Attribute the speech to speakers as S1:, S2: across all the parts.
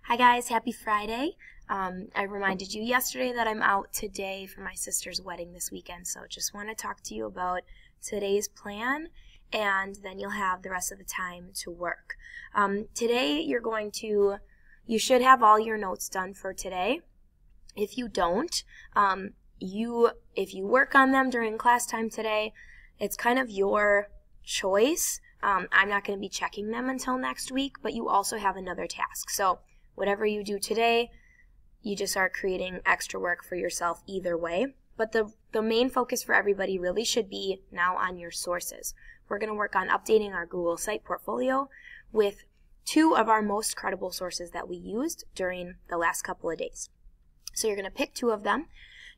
S1: Hi guys, happy Friday. I reminded you yesterday that I'm out today for my sister's wedding this weekend, so just want to talk to you about today's plan, and then you'll have the rest of the time to work. Today you should have all your notes done for today. If you don't, if you work on them during class time today, it's kind of your choice. I'm not going to be checking them until next week, but you also have another task. So whatever you do today, you just are creating extra work for yourself either way. But the main focus for everybody really should be now on your sources. We're going to work on updating our Google Site portfolio with 2 of our most credible sources that we used during the last couple of days. So you're going to pick 2 of them.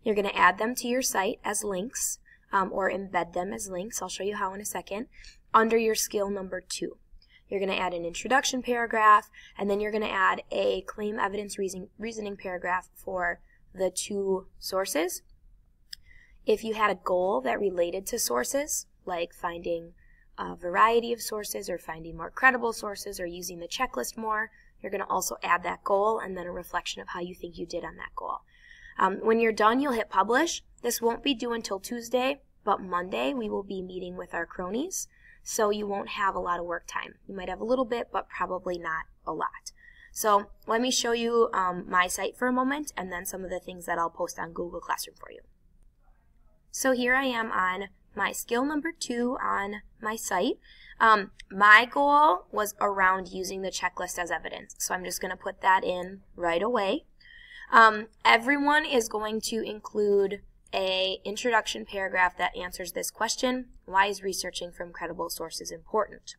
S1: You're going to add them to your site as links, or embed them as links. I'll show you how in a second. Under your skill number 2. You're going to add an introduction paragraph, and then you're going to add a claim evidence reasoning paragraph for the 2 sources. If you had a goal that related to sources, like finding a variety of sources or finding more credible sources or using the checklist more, you're going to also add that goal and then a reflection of how you think you did on that goal. When you're done, you'll hit publish. This won't be due until Tuesday, but Monday we will be meeting with our cronies, so you won't have a lot of work time. You might have a little bit, but probably not a lot. So let me show you my site for a moment and then some of the things that I'll post on Google Classroom for you. So here I am on my skill number 2 on my site. My goal was around using the checklist as evidence, so I'm just going to put that in right away. Everyone is going to include an introduction paragraph that answers this question: why is researching from credible sources important?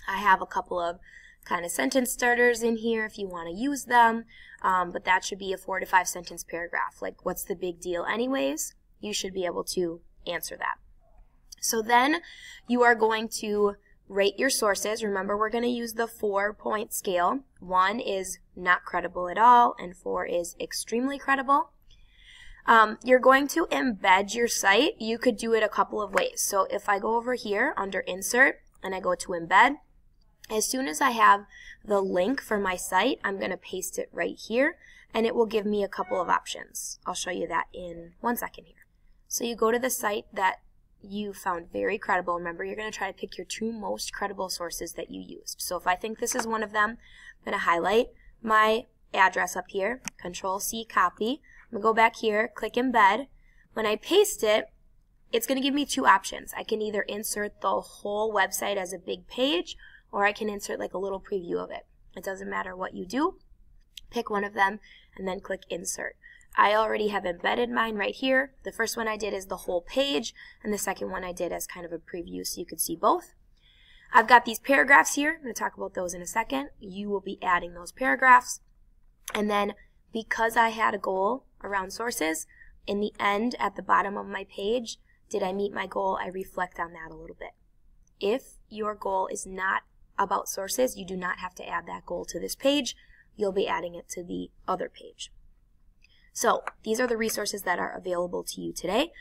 S1: I have a couple of kind of sentence starters in here if you want to use them, but that should be a 4 to 5 sentence paragraph. Like, what's the big deal anyways? You should be able to answer that. So then you are going to rate your sources. Remember, we're going to use the 4-point scale. 1 is not credible at all, and 4 is extremely credible. You're going to embed your site. You could do it a couple of ways. So if I go over here under Insert and I go to Embed, as soon as I have the link for my site, I'm going to paste it right here, and it will give me a couple of options. I'll show you that in 1 second here. So you go to the site that you found very credible. Remember, you're going to try to pick your 2 most credible sources that you used. So if I think this is one of them, I'm going to highlight my address up here, Control-C, copy. I'm going to go back here, click Embed. When I paste it, it's going to give me 2 options. I can either insert the whole website as a big page, or I can insert like a little preview of it. It doesn't matter what you do. Pick one of them and then click Insert. I already have embedded mine right here. The first one I did is the whole page, and the second one I did as kind of a preview so you could see both. I've got these paragraphs here. I'm going to talk about those in a second. You will be adding those paragraphs. And then because I had a goal around sources, in the end, at the bottom of my page, did I meet my goal? I reflect on that a little bit. If your goal is not about sources, you do not have to add that goal to this page. You'll be adding it to the other page. So these are the resources that are available to you today.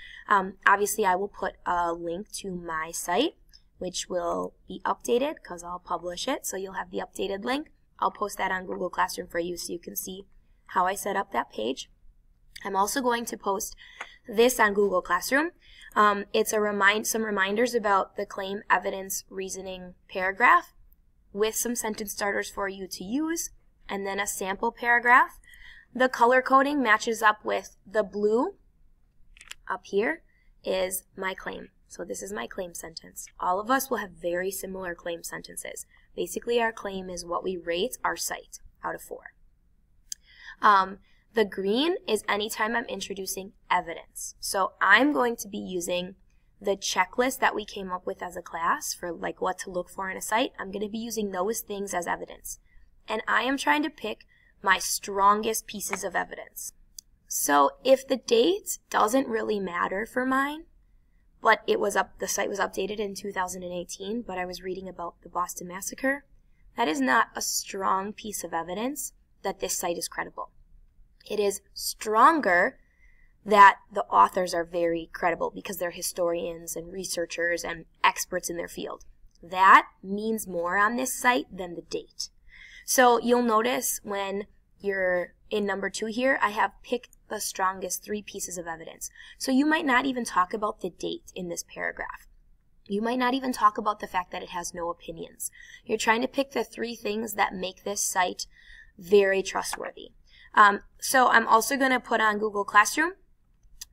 S1: Obviously, I will put a link to my site, which will be updated because I'll publish it. So you'll have the updated link. I'll post that on Google Classroom for you so you can see how I set up that page. I'm also going to post this on Google Classroom. It's some reminders about the claim evidence reasoning paragraph with some sentence starters for you to use, and then a sample paragraph. The color coding matches up with the blue up here is my claim. So this is my claim sentence. All of us will have very similar claim sentences. Basically, our claim is what we rate our site out of 4. The green is anytime I'm introducing evidence. So I'm going to be using the checklist that we came up with as a class for like what to look for in a site. I'm going to be using those things as evidence. And I am trying to pick my strongest pieces of evidence. So if the date doesn't really matter for mine, but the site was updated in 2018, but I was reading about the Boston Massacre, that is not a strong piece of evidence that this site is credible. It is stronger that the authors are very credible because they're historians and researchers and experts in their field. That means more on this site than the date. So you'll notice when you're in number 2 here, I have picked the strongest 3 pieces of evidence. So you might not even talk about the date in this paragraph. You might not even talk about the fact that it has no opinions. You're trying to pick the 3 things that make this site very trustworthy. So I'm also going to put on Google Classroom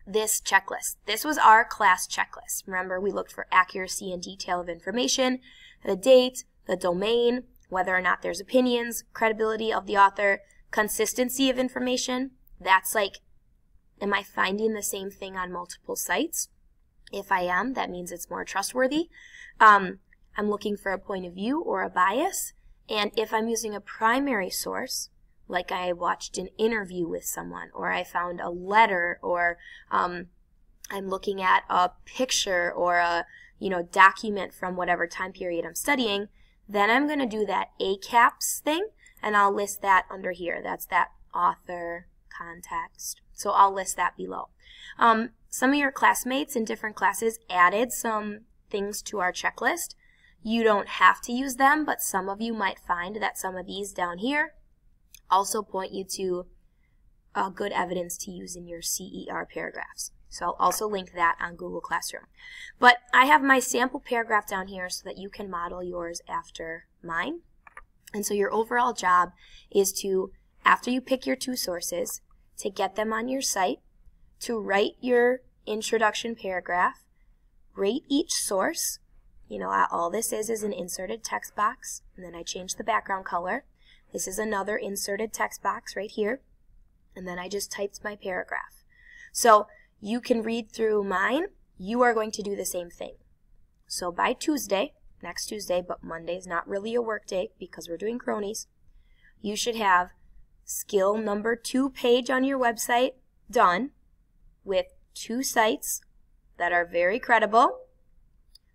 S1: this checklist. This was our class checklist. Remember, we looked for accuracy and detail of information, the date, the domain, whether or not there's opinions, credibility of the author, consistency of information. That's like, am I finding the same thing on multiple sites? If I am, that means it's more trustworthy. I'm looking for a point of view or a bias. And if I'm using a primary source, like I watched an interview with someone, or I found a letter, or I'm looking at a picture or a document from whatever time period I'm studying, then I'm going to do that ACAPS thing, and I'll list that under here. That's that author context. So I'll list that below. Some of your classmates in different classes added some things to our checklist. You don't have to use them, but some of you might find that some of these down here also point you to good evidence to use in your CER paragraphs. So I'll also link that on Google Classroom. But I have my sample paragraph down here so that you can model yours after mine. And so your overall job is to, after you pick your 2 sources, to get them on your site, to write your introduction paragraph, rate each source. All this is an inserted text box, and then I change the background color. This is another inserted text box right here, and then I just typed my paragraph. So you can read through mine. You are going to do the same thing. So by Tuesday, next Tuesday, but Monday is not really a work day because we're doing cronies, you should have skill number 2 page on your website done with 2 sites that are very credible,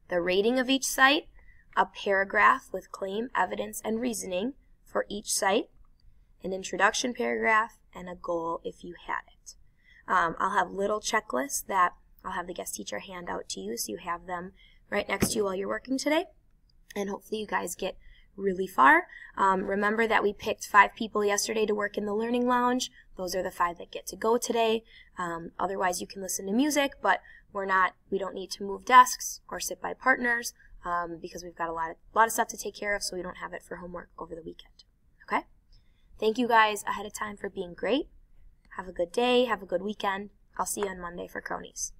S1: the rating of each site, a paragraph with claim, evidence, and reasoning for each site, an introduction paragraph, and a goal if you had it. I'll have little checklists that I'll have the guest teacher hand out to you so you have them right next to you while you're working today. And hopefully you guys get really far. Remember that we picked 5 people yesterday to work in the Learning Lounge. Those are the 5 that get to go today. Otherwise you can listen to music, but we don't need to move desks or sit by partners because we've got a lot of stuff to take care of, so we don't have it for homework over the weekend. Okay? Thank you guys ahead of time for being great. Have a good day. Have a good weekend. I'll see you on Monday for cronies.